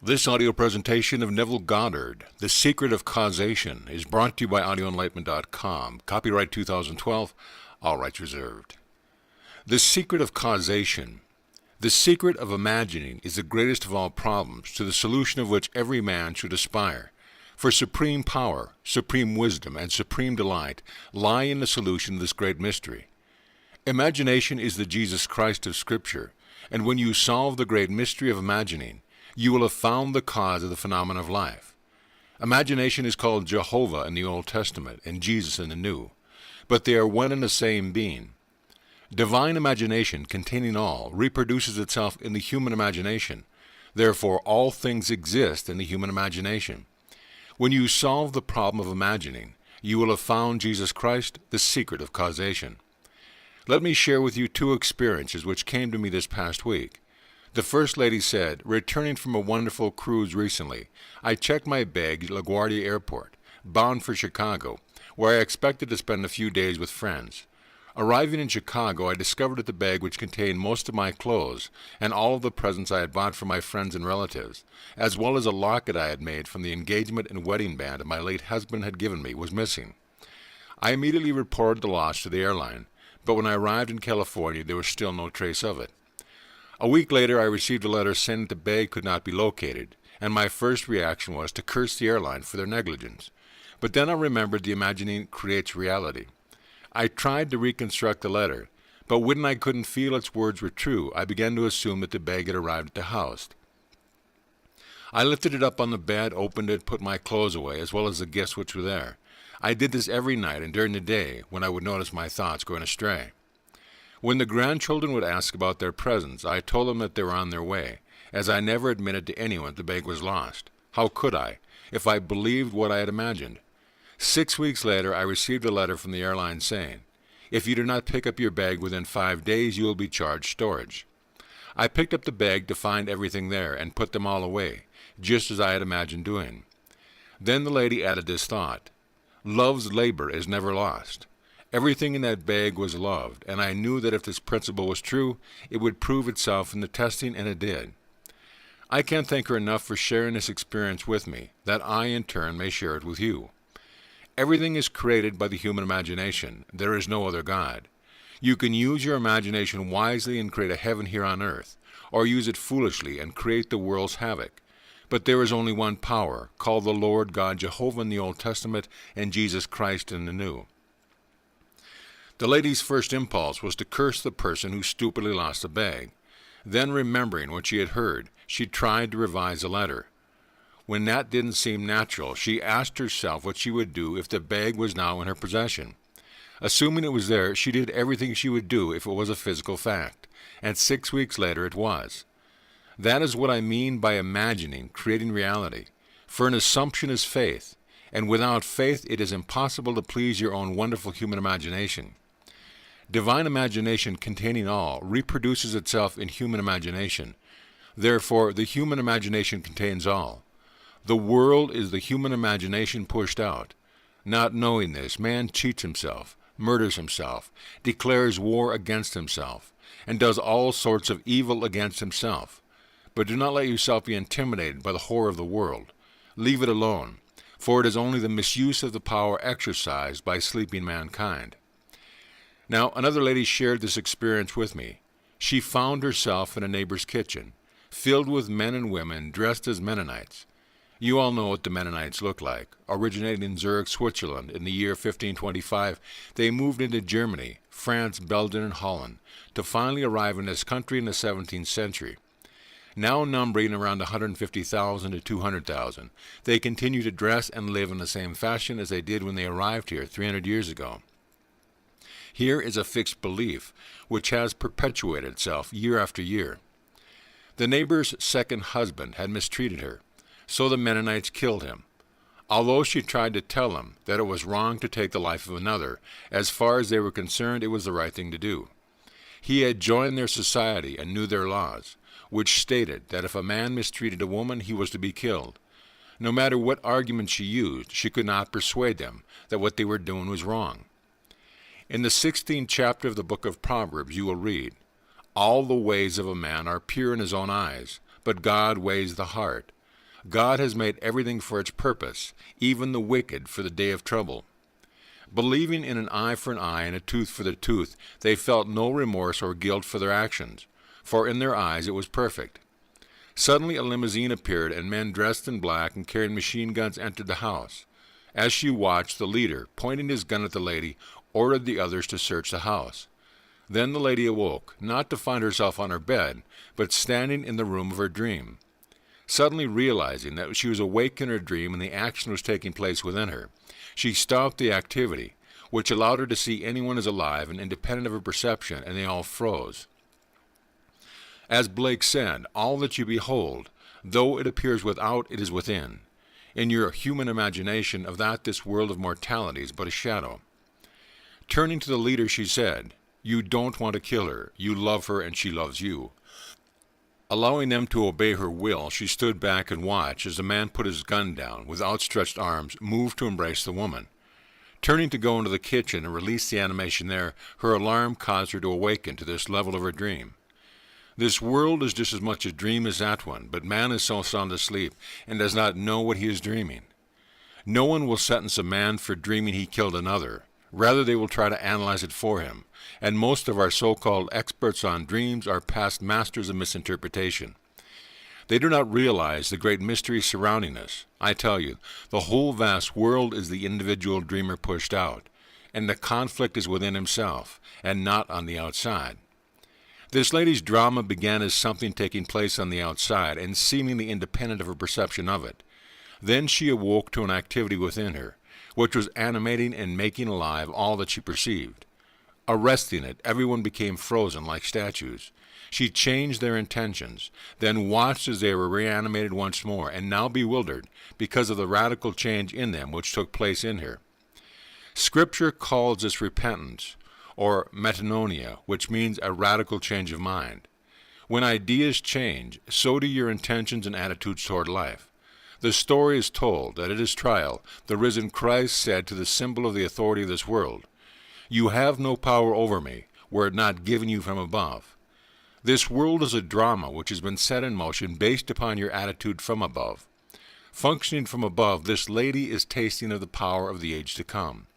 This audio presentation of Neville Goddard, The Secret of Causation, is brought to you by audioenlightenment.com. Copyright 2012, all rights reserved. The secret of causation. The secret of imagining is the greatest of all problems, to the solution of which every man should aspire. For supreme power, supreme wisdom, and supreme delight lie in the solution of this great mystery. Imagination is the Jesus Christ of Scripture, and when you solve the great mystery of imagining, you will have found the cause of the phenomenon of life. Imagination is called Jehovah in the Old Testament and Jesus in the New, but they are one and the same being. Divine imagination, containing all, reproduces itself in the human imagination. Therefore, all things exist in the human imagination. When you solve the problem of imagining, you will have found Jesus Christ, the secret of causation. Let me share with you two experiences which came to me this past week. The First Lady said, returning from a wonderful cruise recently, I checked my bag at LaGuardia Airport, bound for Chicago, where I expected to spend a few days with friends. Arriving in Chicago, I discovered that the bag which contained most of my clothes and all of the presents I had bought for my friends and relatives, as well as a locket I had made from the engagement and wedding band my late husband had given me, was missing. I immediately reported the loss to the airline, but when I arrived in California, there was still no trace of it. A week later, I received a letter saying that the bag could not be located, and my first reaction was to curse the airline for their negligence. But then I remembered the imagining creates reality. I tried to reconstruct the letter, but when I couldn't feel its words were true, I began to assume that the bag had arrived at the house. I lifted it up on the bed, opened it, put my clothes away, as well as the gifts which were there. I did this every night and during the day, when I would notice my thoughts going astray. When the grandchildren would ask about their presents, I told them that they were on their way, as I never admitted to anyone the bag was lost. How could I, if I believed what I had imagined? 6 weeks later, I received a letter from the airline saying, if you do not pick up your bag within 5 days, you will be charged storage. I picked up the bag to find everything there and put them all away, just as I had imagined doing. Then the lady added this thought, love's labor is never lost. Everything in that bag was loved, and I knew that if this principle was true, it would prove itself in the testing, and it did. I can't thank her enough for sharing this experience with me, that I in turn may share it with you. Everything is created by the human imagination. There is no other God. You can use your imagination wisely and create a heaven here on earth, or use it foolishly and create the world's havoc. But there is only one power, called the Lord God Jehovah in the Old Testament and Jesus Christ in the New. The lady's first impulse was to curse the person who stupidly lost the bag. Then, remembering what she had heard, she tried to revise the letter. When that didn't seem natural, she asked herself what she would do if the bag was now in her possession. Assuming it was there, she did everything she would do if it was a physical fact, and 6 weeks later it was. That is what I mean by imagining, creating reality. For an assumption is faith, and without faith it is impossible to please your own wonderful human imagination. Divine imagination, containing all, reproduces itself in human imagination. Therefore, the human imagination contains all. The world is the human imagination pushed out. Not knowing this, man cheats himself, murders himself, declares war against himself, and does all sorts of evil against himself. But do not let yourself be intimidated by the horror of the world. Leave it alone, for it is only the misuse of the power exercised by sleeping mankind. Now, another lady shared this experience with me. She found herself in a neighbor's kitchen, filled with men and women dressed as Mennonites. You all know what the Mennonites look like. Originating in Zurich, Switzerland, in the year 1525, they moved into Germany, France, Belgium, and Holland, to finally arrive in this country in the 17th century. Now numbering around 150,000 to 200,000, they continue to dress and live in the same fashion as they did when they arrived here 300 years ago. Here is a fixed belief, which has perpetuated itself year after year. The neighbor's second husband had mistreated her, so the Mennonites killed him. Although she tried to tell him that it was wrong to take the life of another, as far as they were concerned, it was the right thing to do. He had joined their society and knew their laws, which stated that if a man mistreated a woman, he was to be killed. No matter what argument she used, she could not persuade them that what they were doing was wrong. In the 16th chapter of the book of Proverbs you will read, all the ways of a man are pure in his own eyes, but God weighs the heart. God has made everything for its purpose, even the wicked for the day of trouble. Believing in an eye for an eye and a tooth for the tooth, they felt no remorse or guilt for their actions, for in their eyes it was perfect. Suddenly a limousine appeared, and men dressed in black and carrying machine guns entered the house. As she watched, the leader, pointing his gun at the lady, ordered the others to search the house. Then the lady awoke, not to find herself on her bed, but standing in the room of her dream. Suddenly realizing that she was awake in her dream and the action was taking place within her, she stopped the activity, which allowed her to see anyone as alive and independent of her perception, and they all froze. As Blake said, all that you behold, though it appears without, it is within. In your human imagination of that this world of mortality is but a shadow. Turning to the leader, she said, "You don't want to kill her. You love her and she loves you." Allowing them to obey her will, she stood back and watched as the man put his gun down, with outstretched arms, moved to embrace the woman. Turning to go into the kitchen and release the animation there, her alarm caused her to awaken to this level of her dream. This world is just as much a dream as that one, but man is so sound asleep and does not know what he is dreaming. No one will sentence a man for dreaming he killed another. Rather, they will try to analyze it for him, and most of our so-called experts on dreams are past masters of misinterpretation. They do not realize the great mystery surrounding us. I tell you, the whole vast world is the individual dreamer pushed out, and the conflict is within himself, and not on the outside. This lady's drama began as something taking place on the outside and seemingly independent of her perception of it. Then she awoke to an activity within her, which was animating and making alive all that she perceived. Arresting it, everyone became frozen like statues. She changed their intentions, then watched as they were reanimated once more, and now bewildered because of the radical change in them which took place in her. Scripture calls this repentance, or metanoia, which means a radical change of mind. When ideas change, so do your intentions and attitudes toward life. The story is told that at his trial, the risen Christ said to the symbol of the authority of this world, "You have no power over me, were it not given you from above." This world is a drama which has been set in motion based upon your attitude from above. Functioning from above, this lady is tasting of the power of the age to come.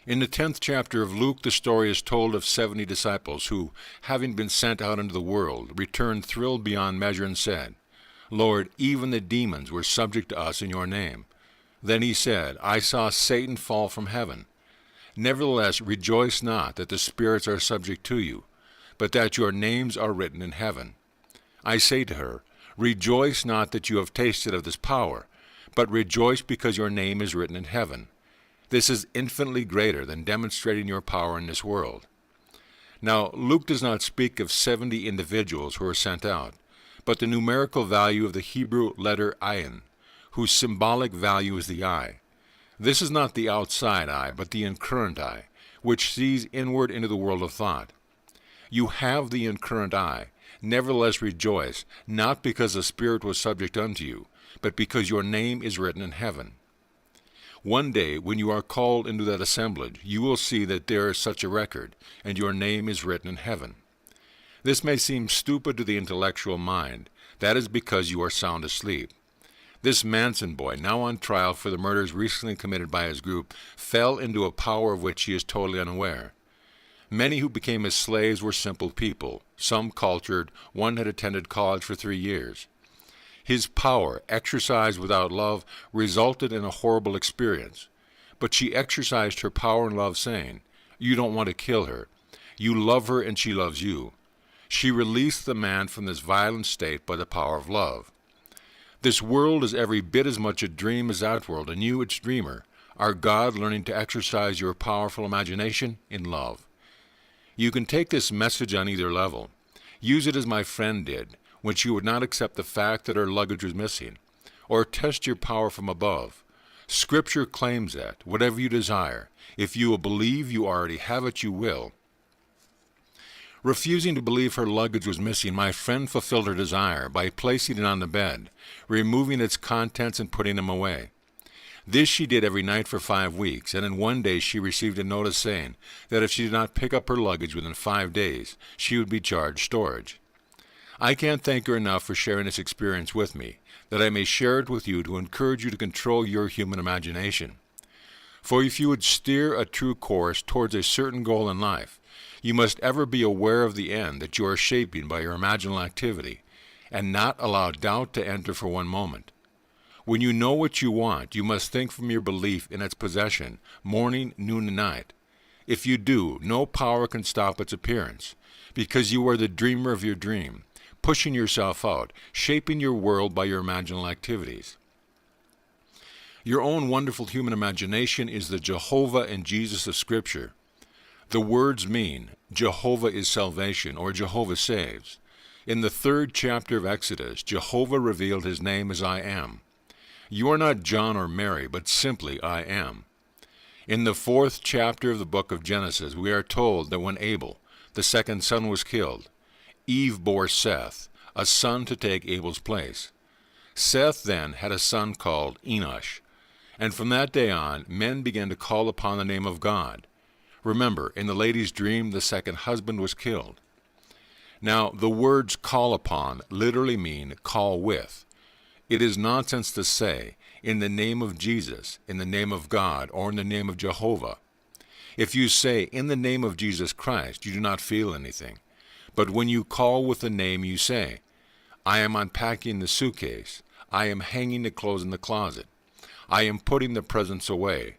In the 10th chapter of Luke, the story is told of 70 disciples who, having been sent out into the world, returned thrilled beyond measure and said, "Lord, even the demons were subject to us in your name." Then he said, "I saw Satan fall from heaven. Nevertheless, rejoice not that the spirits are subject to you, but that your names are written in heaven. I say to her, rejoice not that you have tasted of this power, but rejoice because your name is written in heaven. This is infinitely greater than demonstrating your power in this world." Now, Luke does not speak of 70 individuals who are sent out, but the numerical value of the Hebrew letter ayin, whose symbolic value is the eye. This is not the outside eye, but the incurrent eye, which sees inward into the world of thought. You have the incurrent eye. Nevertheless rejoice, not because the Spirit was subject unto you, but because your name is written in heaven. One day, when you are called into that assemblage, you will see that there is such a record, and your name is written in heaven. This may seem stupid to the intellectual mind. That is because you are sound asleep. This Manson boy, now on trial for the murders recently committed by his group, fell into a power of which he is totally unaware. Many who became his slaves were simple people, some cultured, one had attended college for 3 years. His power, exercised without love, resulted in a horrible experience. But she exercised her power and love, saying, "You don't want to kill her. You love her and she loves you." She released the man from this violent state by the power of love. This world is every bit as much a dream as that world, and you, its dreamer, are God learning to exercise your powerful imagination in love. You can take this message on either level. Use it as my friend did, when she would not accept the fact that her luggage was missing, or test your power from above. Scripture claims that, whatever you desire, if you will believe you already have it, you will. Refusing to believe her luggage was missing, my friend fulfilled her desire by placing it on the bed, removing its contents and putting them away. This she did every night for 5 weeks, and in one day she received a notice saying that if she did not pick up her luggage within 5 days, she would be charged storage. I can't thank her enough for sharing this experience with me, that I may share it with you to encourage you to control your human imagination. For if you would steer a true course towards a certain goal in life, you must ever be aware of the end that you are shaping by your imaginal activity, and not allow doubt to enter for one moment. When you know what you want, you must think from your belief in its possession, morning, noon, and night. If you do, no power can stop its appearance, because you are the dreamer of your dream, pushing yourself out, shaping your world by your imaginal activities. Your own wonderful human imagination is the Jehovah and Jesus of Scripture. The words mean Jehovah is salvation, or Jehovah saves. In the 3rd chapter of Exodus, Jehovah revealed his name as I Am. You are not John or Mary, but simply I Am. In the 4th chapter of the book of Genesis, we are told that when Abel, the second son, was killed, Eve bore Seth, a son to take Abel's place. Seth then had a son called Enosh, and from that day on, men began to call upon the name of God. Remember, in the lady's dream, the second husband was killed. Now, the words call upon literally mean call with. It is nonsense to say, in the name of Jesus, in the name of God, or in the name of Jehovah. If you say, in the name of Jesus Christ, you do not feel anything. But when you call with the name, you say, I am unpacking the suitcase. I am hanging the clothes in the closet. I am putting the presents away.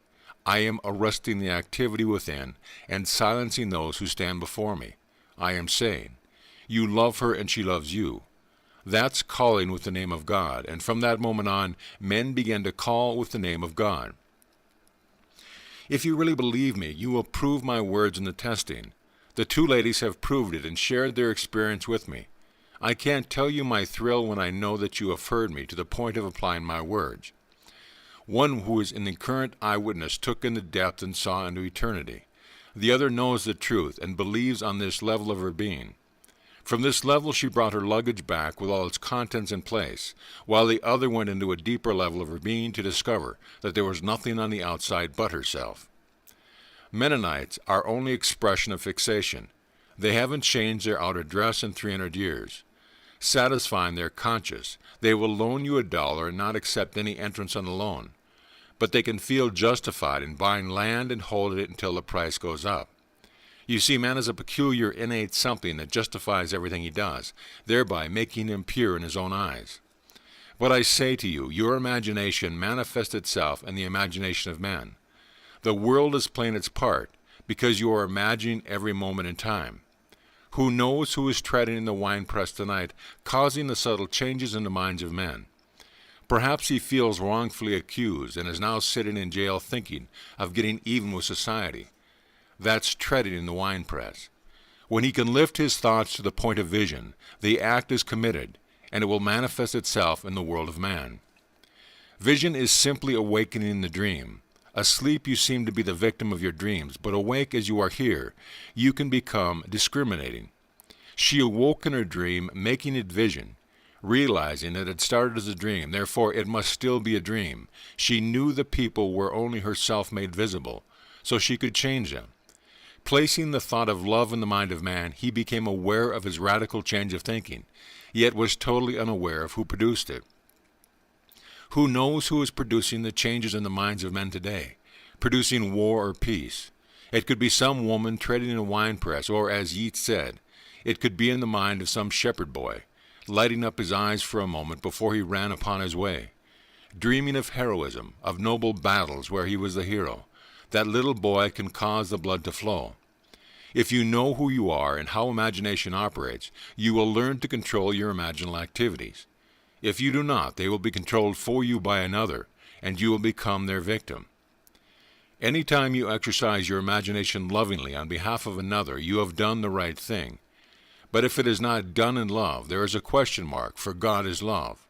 I am arresting the activity within and silencing those who stand before me. I am saying, you love her and she loves you. That's calling with the name of God, and from that moment on, men began to call with the name of God. If you really believe me, you will prove my words in the testing. The two ladies have proved it and shared their experience with me. I can't tell you my thrill when I know that you have heard me to the point of applying my words. One who is in the current eyewitness took in the depth and saw into eternity. The other knows the truth and believes on this level of her being. From this level she brought her luggage back with all its contents in place, while the other went into a deeper level of her being to discover that there was nothing on the outside but herself. Mennonites are only expression of fixation. They haven't changed their outer dress in 300 years. Satisfying their conscience, they will loan you $1 and not accept any entrance on the loan. But they can feel justified in buying land and holding it until the price goes up. You see, man has a peculiar innate something that justifies everything he does, thereby making him pure in his own eyes. But I say to you, your imagination manifests itself in the imagination of men. The world is playing its part, because you are imagining every moment in time. Who knows who is treading in the winepress tonight, causing the subtle changes in the minds of men? Perhaps he feels wrongfully accused and is now sitting in jail thinking of getting even with society. That's treading in the winepress. When he can lift his thoughts to the point of vision, the act is committed, and it will manifest itself in the world of man. Vision is simply awakening the dream. Asleep you seem to be the victim of your dreams, but awake as you are here, you can become discriminating. She awoke in her dream, making it vision, realizing that it started as a dream, therefore it must still be a dream. She knew the people were only herself made visible, so she could change them. Placing the thought of love in the mind of man, he became aware of his radical change of thinking, yet was totally unaware of who produced it. Who knows who is producing the changes in the minds of men today, producing war or peace? It could be some woman treading in a winepress, or, as Yeats said, it could be in the mind of some shepherd boy, lighting up his eyes for a moment before he ran upon his way, dreaming of heroism, of noble battles where he was the hero. That little boy can cause the blood to flow. If you know who you are and how imagination operates, you will learn to control your imaginal activities. If you do not, they will be controlled for you by another, and you will become their victim. Any time you exercise your imagination lovingly on behalf of another, you have done the right thing. But if it is not done in love, there is a question mark, for God is love.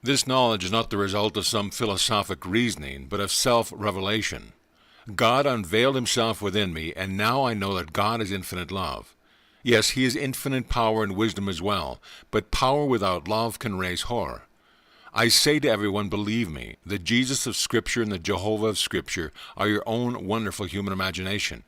This knowledge is not the result of some philosophic reasoning, but of self-revelation. God unveiled himself within me, and now I know that God is infinite love. Yes, he is infinite power and wisdom as well, but power without love can raise horror. I say to everyone, believe me, the Jesus of Scripture and the Jehovah of Scripture are your own wonderful human imagination.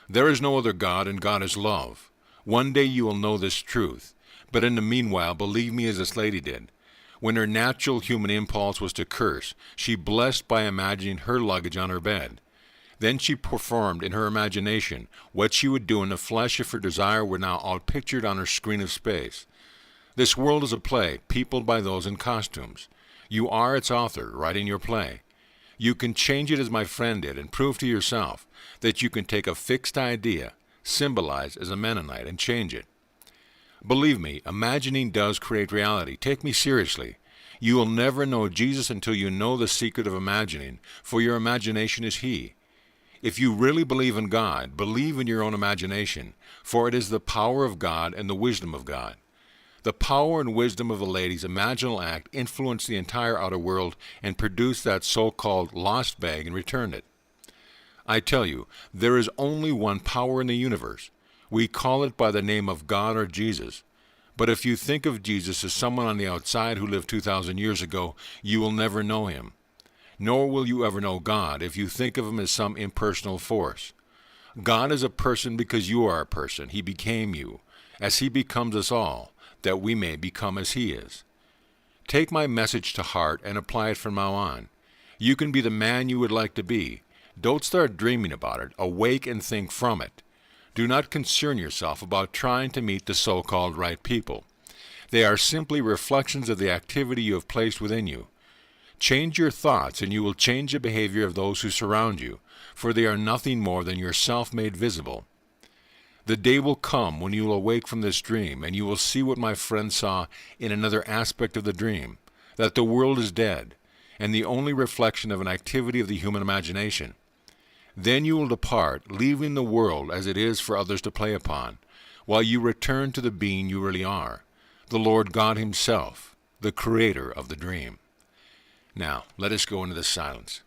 There is no other God, and God is love. One day you will know this truth. But in the meanwhile, believe me as this lady did. When her natural human impulse was to curse, she blessed by imagining her luggage on her bed. Then she performed in her imagination what she would do in the flesh if her desire were now all pictured on her screen of space. This world is a play, peopled by those in costumes. You are its author, writing your play. You can change it as my friend did and prove to yourself that you can take a fixed idea, symbolized as a Mennonite, and change it. Believe me, imagining does create reality. Take me seriously. You will never know Jesus until you know the secret of imagining, for your imagination is He. If you really believe in God, believe in your own imagination, for it is the power of God and the wisdom of God. The power and wisdom of the lady's imaginal act influenced the entire outer world and produced that so-called lost bag and returned it. I tell you, there is only one power in the universe. We call it by the name of God or Jesus. But if you think of Jesus as someone on the outside who lived 2,000 years ago, you will never know Him. Nor will you ever know God if you think of Him as some impersonal force. God is a person because you are a person. He became you, as He becomes us all, that we may become as He is. Take my message to heart and apply it from now on. You can be the man you would like to be. Don't start dreaming about it. Awake and think from it. Do not concern yourself about trying to meet the so-called right people. They are simply reflections of the activity you have placed within you. Change your thoughts, and you will change the behavior of those who surround you, for they are nothing more than yourself made visible. The day will come when you will awake from this dream, and you will see what my friend saw in another aspect of the dream, that the world is dead, and the only reflection of an activity of the human imagination. Then you will depart, leaving the world as it is for others to play upon, while you return to the being you really are, the Lord God Himself, the Creator of the dream. Now, let us go into the silence.